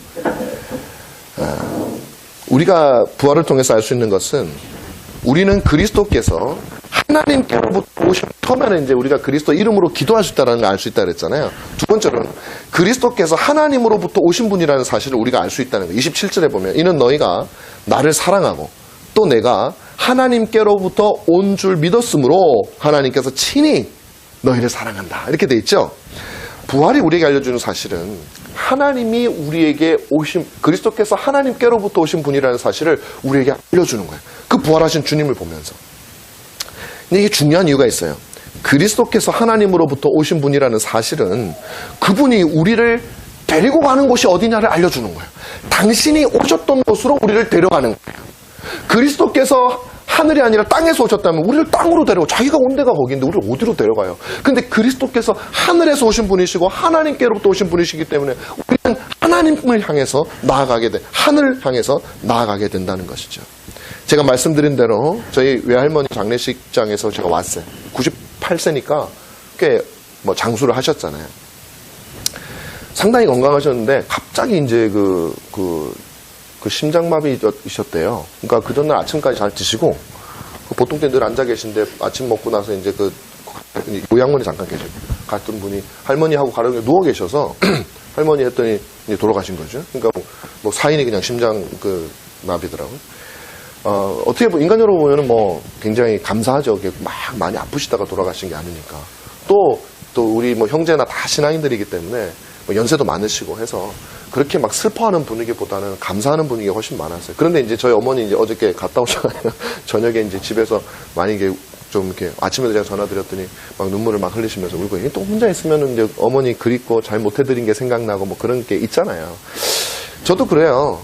우리가 부활을 통해서 알 수 있는 것은 우리는 그리스도께서 하나님께로부터 오신, 처음에는 이제 우리가 그리스도 이름으로 기도할 수 있다는 걸 알 수 있다 그랬잖아요. 두 번째로는 그리스도께서 하나님으로부터 오신 분이라는 사실을 우리가 알 수 있다는 거예요. 27절에 보면 이는 너희가 나를 사랑하고 또 내가 하나님께로부터 온 줄 믿었으므로 하나님께서 친히 너희를 사랑한다. 이렇게 돼 있죠. 부활이 우리에게 알려주는 사실은 하나님이 우리에게 오신, 그리스도께서 하나님께로부터 오신 분이라는 사실을 우리에게 알려주는 거예요. 그 부활하신 주님을 보면서. 근데 이게 중요한 이유가 있어요. 그리스도께서 하나님으로부터 오신 분이라는 사실은 그분이 우리를 데리고 가는 곳이 어디냐를 알려주는 거예요. 당신이 오셨던 곳으로 우리를 데려가는 거예요. 그리스도께서 하늘이 아니라 땅에서 오셨다면 우리를 땅으로 데려가, 자기가 온 데가 거기인데 우리를 어디로 데려가요? 근데 그리스도께서 하늘에서 오신 분이시고 하나님께로부터 오신 분이시기 때문에 우리는 하나님을 향해서 나아가게 돼, 하늘을 향해서 나아가게 된다는 것이죠. 제가 말씀드린 대로 저희 외할머니 장례식장에서 제가 왔어요. 98세니까 꽤 뭐 장수를 하셨잖아요. 상당히 건강하셨는데 갑자기 이제 그 심장마비이셨대요. 그러니까 그 전날 아침까지 잘 드시고 보통 때 늘 앉아 계신데 아침 먹고 나서 이제 그 요양원에 잠깐 계시고 갔던 분이 할머니하고 가려고 누워 계셔서 할머니 했더니 이제 돌아가신 거죠. 그러니까 뭐 사인이 그냥 심장 그 마비더라고요. 어떻게 보면 인간적으로 보면은 뭐 굉장히 감사하죠. 막 많이 아프시다가 돌아가신 게 아니니까. 또 우리 뭐 형제나 다 신앙인들이기 때문에 뭐 연세도 많으시고 해서 그렇게 막 슬퍼하는 분위기보다는 감사하는 분위기가 훨씬 많았어요. 그런데 이제 저희 어머니 이제 어저께 갔다 오셨잖아요. 저녁에 이제 집에서 많이 이게 좀 이렇게 아침에 제가 전화 드렸더니 막 눈물을 막 흘리시면서 울고 또 혼자 있으면은 이제 어머니 그립고 잘 못해드린 게 생각나고 뭐 그런 게 있잖아요. 저도 그래요.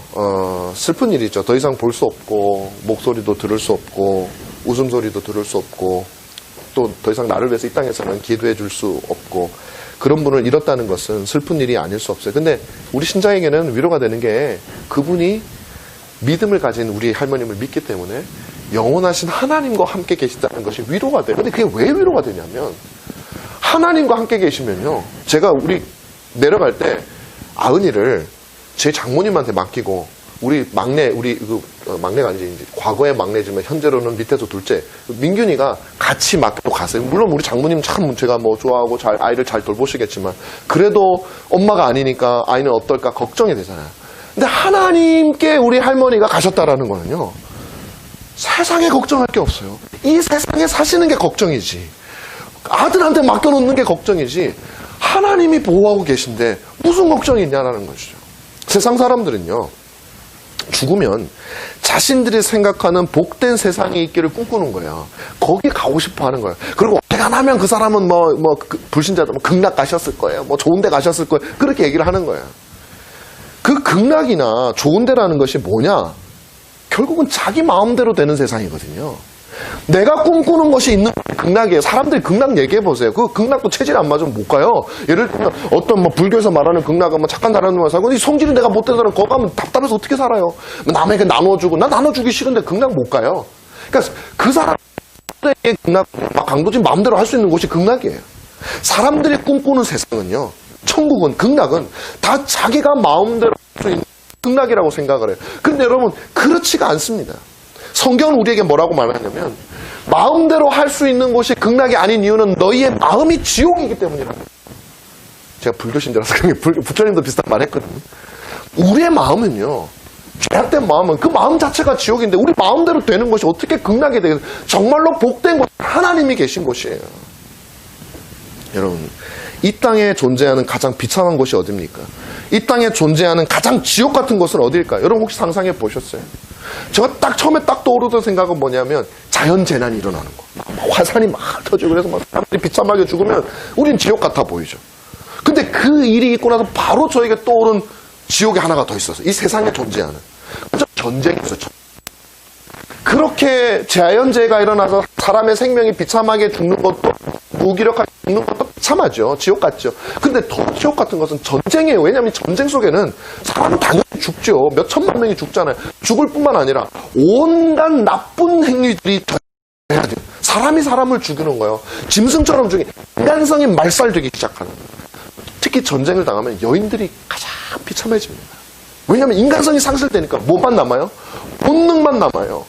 슬픈 일이죠. 더 이상 볼 수 없고 목소리도 들을 수 없고 웃음소리도 들을 수 없고 또 더 이상 나를 위해서 이 땅에서는 기도해 줄 수 없고 그런 분을 잃었다는 것은 슬픈 일이 아닐 수 없어요. 근데 우리 신자에게는 위로가 되는 게 그분이 믿음을 가진 우리 할머님을 믿기 때문에 영원하신 하나님과 함께 계시다는 것이 위로가 돼요. 근데 그게 왜 위로가 되냐면 하나님과 함께 계시면요. 제가 우리 내려갈 때 아은이를 제 장모님한테 맡기고 우리 막내, 막내가 아니지, 이제 과거의 막내지만 현재로는 밑에서 둘째, 민균이가 같이 맡기고 갔어요. 물론 우리 장모님 참 제가 뭐 좋아하고 아이를 잘 돌보시겠지만, 그래도 엄마가 아니니까 아이는 어떨까 걱정이 되잖아요. 근데 하나님께 우리 할머니가 가셨다라는 거는요, 세상에 걱정할 게 없어요. 이 세상에 사시는 게 걱정이지. 아들한테 맡겨놓는 게 걱정이지. 하나님이 보호하고 계신데 무슨 걱정이 있냐라는 것이죠. 세상 사람들은요, 죽으면 자신들이 생각하는 복된 세상이 있기를 꿈꾸는 거예요. 거기 가고 싶어 하는 거예요. 그리고 어떻게 안 하면 그 사람은 불신자들 극락 가셨을 거예요. 뭐 좋은 데 가셨을 거예요. 그렇게 얘기를 하는 거예요. 그 극락이나 좋은 데라는 것이 뭐냐? 결국은 자기 마음대로 되는 세상이거든요. 내가 꿈꾸는 것이 있는 극락이에요. 사람들이 극락 얘기해보세요. 그 극락도 체질 안 맞으면 못 가요. 예를 들면 어떤 불교에서 말하는 극락은 착한 사람들만 살고 성질이 내가 못된 사람 거기 가면 답답해서 어떻게 살아요? 남에게 나눠주고 나 나눠주기 싫은데 극락 못 가요. 그러니까 그 사람들에게 극락 강도진 마음대로 할 수 있는 곳이 극락이에요. 사람들이 꿈꾸는 세상은요. 천국은 극락은 다 자기가 마음대로 할 수 있는 극락이라고 생각을 해요. 근데 여러분 그렇지가 않습니다. 성경은 우리에게 뭐라고 말하냐면 마음대로 할 수 있는 곳이 극락이 아닌 이유는 너희의 마음이 지옥이기 때문이라고. 제가 불교신자라서 부처님도 비슷한 말 했거든요. 우리의 마음은요, 죄악된 마음은 그 마음 자체가 지옥인데 우리 마음대로 되는 것이 어떻게 극락이 되겠어요? 정말로 복된 곳, 하나님이 계신 곳이에요. 여러분, 이 땅에 존재하는 가장 비참한 곳이 어디입니까? 이 땅에 존재하는 가장 지옥 같은 곳은 어디일까요? 여러분 혹시 상상해 보셨어요? 제가 처음에 떠오르던 생각은 뭐냐면 자연재난이 일어나는 거. 화산이 막 터지고 그래서 막 사람들이 비참하게 죽으면 우린 지옥 같아 보이죠. 근데 그 일이 있고 나서 바로 저에게 떠오른 지옥이 하나가 더 있었어요. 이 세상에 존재하는. 전쟁이 있었죠. 그렇게 자연재해가 일어나서 사람의 생명이 비참하게 죽는 것도 무기력하게 죽는 것도 비참하죠. 지옥 같죠. 근데 더 지옥 같은 것은 전쟁이에요. 왜냐하면 전쟁 속에는 사람은 당연히 죽죠. 몇 천만 명이 죽잖아요. 죽을 뿐만 아니라 온갖 나쁜 행위들이 해야 돼요. 사람이 사람을 죽이는 거예요. 짐승처럼 죽이 인간성이 말살되기 시작하는 거예요. 특히 전쟁을 당하면 여인들이 가장 비참해집니다. 왜냐하면 인간성이 상실되니까 뭐만 남아요? 본능만 남아요.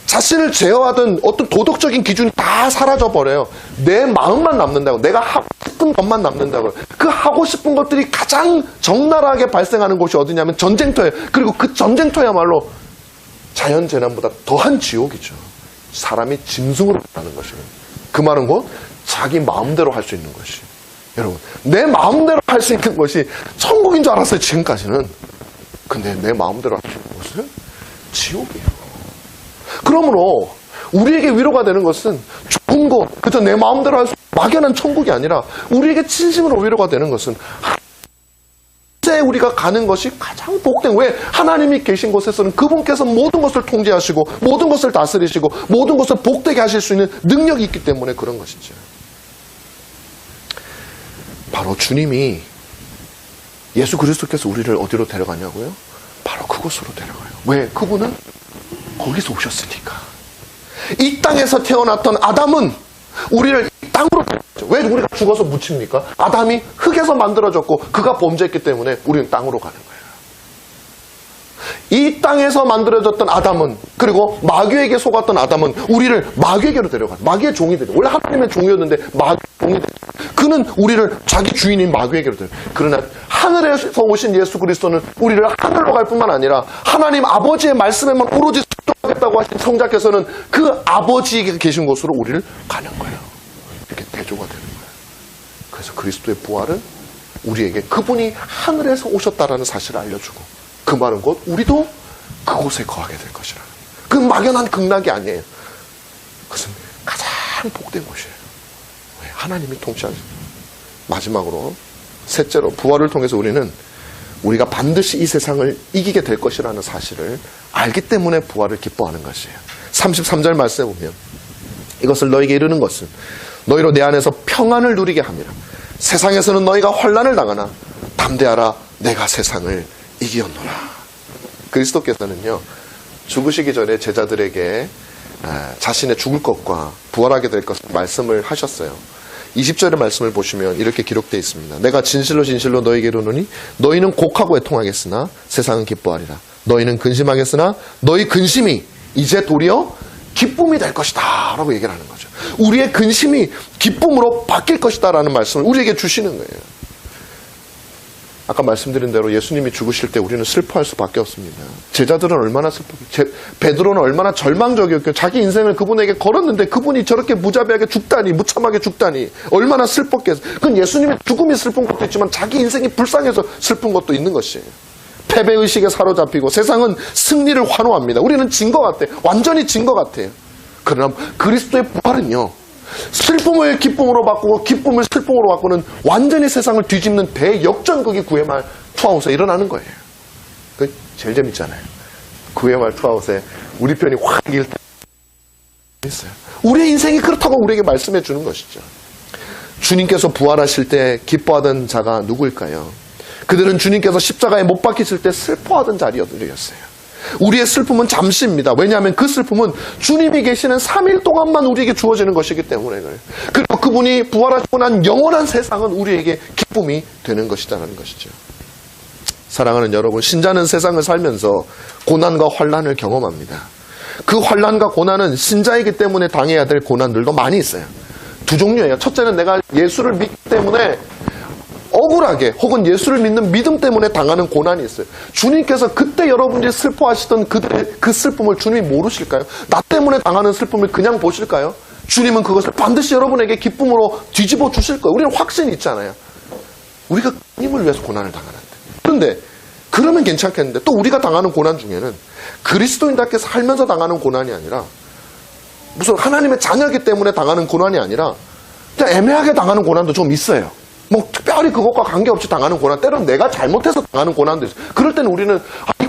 자신을 제어하던 어떤 도덕적인 기준이 다 사라져버려요. 내 마음만 남는다고. 내가 하고 싶은 것만 남는다고요. 그 하고 싶은 것들이 가장 적나라하게 발생하는 곳이 어디냐면 전쟁터예요. 그리고 그 전쟁터야말로 자연재난보다 더한 지옥이죠. 사람이 짐승으로 가는 것이에요. 그 말은 곧 자기 마음대로 할 수 있는 것이. 여러분, 내 마음대로 할 수 있는 것이 천국인 줄 알았어요, 지금까지는. 근데 내 마음대로 할 수 있는 것은 지옥이에요. 그러므로 우리에게 위로가 되는 것은 좋은 것, 그저 내 마음대로 할 수 막연한 천국이 아니라 우리에게 진심으로 위로가 되는 것은 이제 우리가 가는 것이 가장 복된. 왜? 하나님이 계신 곳에서는 그분께서 모든 것을 통제하시고 모든 것을 다스리시고 모든 것을 복되게 하실 수 있는 능력이 있기 때문에 그런 것이죠. 바로 주님이 예수 그리스도께서 우리를 어디로 데려가냐고요? 바로 그곳으로 데려가요. 왜? 그분은 거기서 오셨으니까. 이 땅에서 태어났던 아담은 우리를 이 땅으로 데려갔죠. 왜 우리가 죽어서 묻힙니까? 아담이 흙에서 만들어졌고 그가 범죄했기 때문에 우리는 땅으로 가는 거예요. 이 땅에서 만들어졌던 아담은, 그리고 마귀에게 속았던 아담은 우리를 마귀에게로 데려가요. 마귀의 종이 되죠. 원래 하나님의 종이었는데 마귀의 종이 되죠. 그는 우리를 자기 주인인 마귀에게로 데려가요. 그러나 하늘에서 오신 예수 그리스도는 우리를 하늘로 갈 뿐만 아니라 하나님 아버지의 말씀에만 오로지 순종하겠다고 하신 성자께서는 그 아버지에게 계신 곳으로 우리를 가는 거예요. 이렇게 대조가 되는 거예요. 그래서 그리스도의 부활은 우리에게 그분이 하늘에서 오셨다라는 사실을 알려주고, 그 말은 곧 우리도 그곳에 거하게 될 것이라는, 그 막연한 극락이 아니에요. 그것은 가장 가장 복된 곳이에요. 왜? 하나님이 통치하시죠. 마지막으로 셋째로 부활을 통해서 우리가 반드시 이 세상을 이기게 될 것이라는 사실을 알기 때문에 부활을 기뻐하는 것이에요. 33절 말씀에 보면 이것을 너에게 이르는 것은 너희로 내 안에서 평안을 누리게 함이라. 세상에서는 너희가 환난을 당하나 담대하라 내가 세상을 이기었노라. 그리스도께서는요 죽으시기 전에 제자들에게 자신의 죽을 것과 부활하게 될 것을 말씀을 하셨어요. 20절의 말씀을 보시면 이렇게 기록되어 있습니다. 내가 진실로 진실로 너희에게 이르노니 너희는 곡하고 애통하겠으나 세상은 기뻐하리라. 너희는 근심하겠으나 너희 근심이 이제 도리어 기쁨이 될 것이다 라고 얘기를 하는 거죠. 우리의 근심이 기쁨으로 바뀔 것이다 라는 말씀을 우리에게 주시는 거예요. 아까 말씀드린 대로 예수님이 죽으실 때 우리는 슬퍼할 수밖에 없습니다. 제자들은 얼마나 슬프게, 베드로는 얼마나 절망적이었고 자기 인생을 그분에게 걸었는데 그분이 저렇게 무자비하게 죽다니, 무참하게 죽다니 얼마나 슬펐겠어요. 그건 예수님의 죽음이 슬픈 것도 있지만 자기 인생이 불쌍해서 슬픈 것도 있는 것이에요. 패배의식에 사로잡히고 세상은 승리를 환호합니다. 우리는 진 것 같아요. 완전히 진 것 같아요. 그러나 그리스도의 부활은요, 슬픔을 기쁨으로 바꾸고 기쁨을 슬픔으로 바꾸는 완전히 세상을 뒤집는 대역전극이 9회 말 투아웃에 일어나는 거예요. 그 제일 재밌잖아요. 9회 말 투아웃에 우리 편이 확 이길 때 있어요. 우리의 인생이 그렇다고 우리에게 말씀해 주는 것이죠. 주님께서 부활하실 때 기뻐하던 자가 누구일까요? 그들은 주님께서 십자가에 못 박히실 때 슬퍼하던 자리였어요. 우리의 슬픔은 잠시입니다. 왜냐하면 그 슬픔은 주님이 계시는 3일 동안만 우리에게 주어지는 것이기 때문에 그래요. 그리고 그분이 부활하시고 난 영원한 세상은 우리에게 기쁨이 되는 것이라는 것이죠. 사랑하는 여러분, 신자는 세상을 살면서 고난과 환난을 경험합니다. 그 환난과 고난은 신자이기 때문에 당해야 될 고난들도 많이 있어요. 두 종류예요. 첫째는 내가 예수를 믿기 때문에 억울하게 혹은 예수를 믿는 믿음 때문에 당하는 고난이 있어요. 주님께서 그때 여러분들이 슬퍼하시던 그들의 그 슬픔을 주님이 모르실까요? 나 때문에 당하는 슬픔을 그냥 보실까요? 주님은 그것을 반드시 여러분에게 기쁨으로 뒤집어 주실 거예요. 우리는 확신이 있잖아요. 우리가 주님을 위해서 고난을 당하는데. 그런데 그러면 괜찮겠는데 또 우리가 당하는 고난 중에는 그리스도인답게 살면서 당하는 고난이 아니라 무슨 하나님의 자녀이기 때문에 당하는 고난이 아니라 그냥 애매하게 당하는 고난도 좀 있어요. 뭐 특별히 그것과 관계없이 당하는 고난, 때로는 내가 잘못해서 당하는 고난도 있어요. 그럴 때는 우리는 이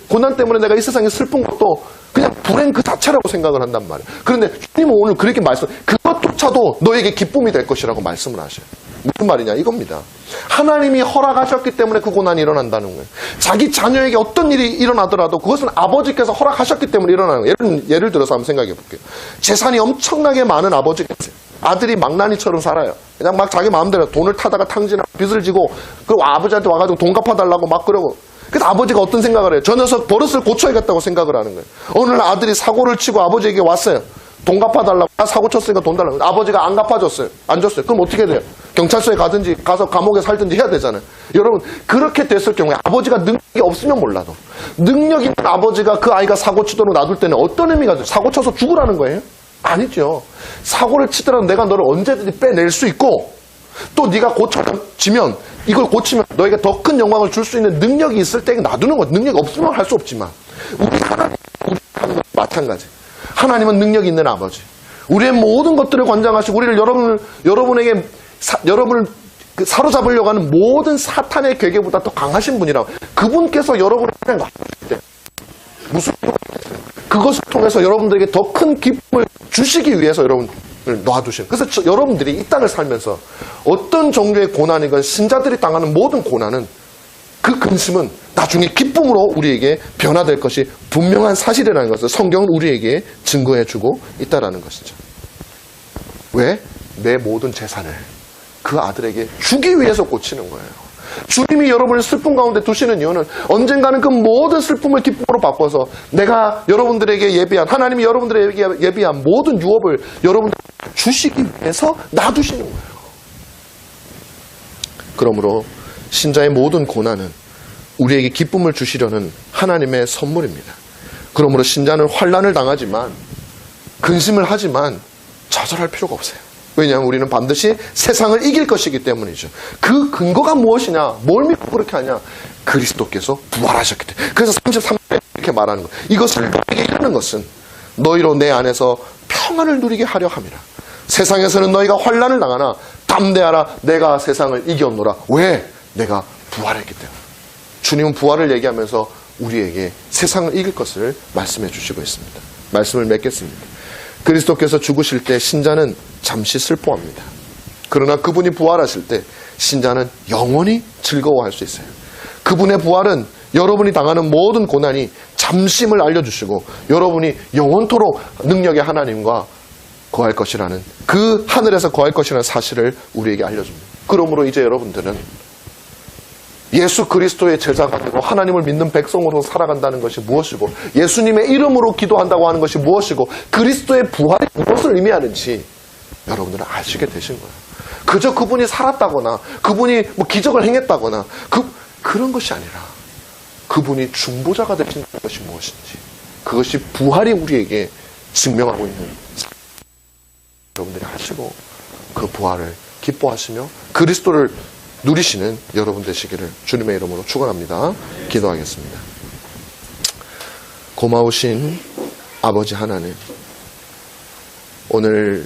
고난 때문에 내가 이 세상에 슬픈 것도 그냥 불행 그 자체라고 생각을 한단 말이에요. 그런데 주님은 오늘 그렇게 그것조차도 너에게 기쁨이 될 것이라고 말씀을 하셔요. 무슨 말이냐 이겁니다. 하나님이 허락하셨기 때문에 그 고난이 일어난다는 거예요. 자기 자녀에게 어떤 일이 일어나더라도 그것은 아버지께서 허락하셨기 때문에 일어나는 거예요. 예를 들어서 한번 생각해 볼게요. 재산이 엄청나게 많은 아버지가 있어요. 아들이 망나니처럼 살아요. 그냥 막 자기 마음대로 돈을 타다가 탕진하고 빚을 지고 그리고 아버지한테 와가지고 돈 갚아달라고 막 그러고. 그래서 아버지가 어떤 생각을 해요? 저 녀석 버릇을 고쳐야겠다고 생각을 하는 거예요. 어느 날 아들이 사고를 치고 아버지에게 왔어요. 돈 갚아달라고. 사고 쳤으니까 돈 달라고. 아버지가 안 갚아줬어요. 안 줬어요. 그럼 어떻게 돼요? 경찰서에 가든지 가서 감옥에 살든지 해야 되잖아요. 여러분 그렇게 됐을 경우에 아버지가 능력이 없으면 몰라도 능력 있는 아버지가 그 아이가 사고 치도록 놔둘 때는 어떤 의미가 돼요? 사고 쳐서 죽으라는 거예요? 아니죠. 사고를 치더라도 내가 너를 언제든지 빼낼 수 있고 또 네가 고쳐지면 이걸 고치면 너에게 더 큰 영광을 줄 수 있는 능력이 있을 때 놔두는 거예요. 능력이 없으면 할 수 없지만 우리 하나님 마찬가지. 하나님은 능력이 있는 아버지. 우리의 모든 것들을 관장하시고 우리를 여러분을 사로잡으려고 하는 모든 사탄의 괴계보다 더 강하신 분이라고. 그분께서 여러분을 놔두실 때 무슨 그것을 통해서 여러분들에게 더 큰 기쁨을 주시기 위해서 여러분을 놔두신. 그래서 여러분들이 이 땅을 살면서 어떤 종류의 고난이건 신자들이 당하는 모든 고난은 그 근심은 나중에 기쁨으로 우리에게 변화될 것이 분명한 사실이라는 것을 성경은 우리에게 증거해주고 있다는 것이죠. 왜? 내 모든 재산을 그 아들에게 주기 위해서 꽂히는 거예요. 주님이 여러분을 슬픔 가운데 두시는 이유는 언젠가는 그 모든 슬픔을 기쁨으로 바꿔서 내가 여러분들에게 예비한, 하나님이 여러분들에게 예비한 모든 유업을 여러분들에게 주시기 위해서 놔두시는 거예요. 그러므로 신자의 모든 고난은 우리에게 기쁨을 주시려는 하나님의 선물입니다. 그러므로 신자는 환난을 당하지만 근심을 하지만 좌절할 필요가 없어요. 왜냐하면 우리는 반드시 세상을 이길 것이기 때문이죠. 그 근거가 무엇이냐? 뭘 믿고 그렇게 하냐? 그리스도께서 부활하셨기 때문에. 그래서 33절에 이렇게 말하는 거예요. 이것을 너에게 이르는 것은 너희로 내 안에서 평안을 누리게 하려 함이라. 세상에서는 너희가 환난을 당하나 담대하라 내가 세상을 이겼노라. 왜? 내가 부활했기 때문에. 주님은 부활을 얘기하면서 우리에게 세상을 이길 것을 말씀해 주시고 있습니다. 말씀을 맺겠습니다. 그리스도께서 죽으실 때 신자는 잠시 슬퍼합니다. 그러나 그분이 부활하실 때 신자는 영원히 즐거워할 수 있어요. 그분의 부활은 여러분이 당하는 모든 고난이 잠시임을 알려주시고 여러분이 영원토록 능력의 하나님과 거할 것이라는, 그 하늘에서 거할 것이라는 사실을 우리에게 알려줍니다. 그러므로 이제 여러분들은 예수 그리스도의 제자가 되고 하나님을 믿는 백성으로 살아간다는 것이 무엇이고, 예수님의 이름으로 기도한다고 하는 것이 무엇이고, 그리스도의 부활이 무엇을 의미하는지 여러분들은 아시게 되신 거예요. 그저 그분이 살았다거나 그분이 뭐 기적을 행했다거나 그런 것이 아니라 그분이 중보자가 되신 것이 무엇인지, 그것이 부활이 우리에게 증명하고 있는, 여러분들이 하시고 그 부활을 기뻐하시며 그리스도를 누리시는 여러분 되시기를 주님의 이름으로 축원합니다. 기도하겠습니다. 고마우신 아버지 하나님, 오늘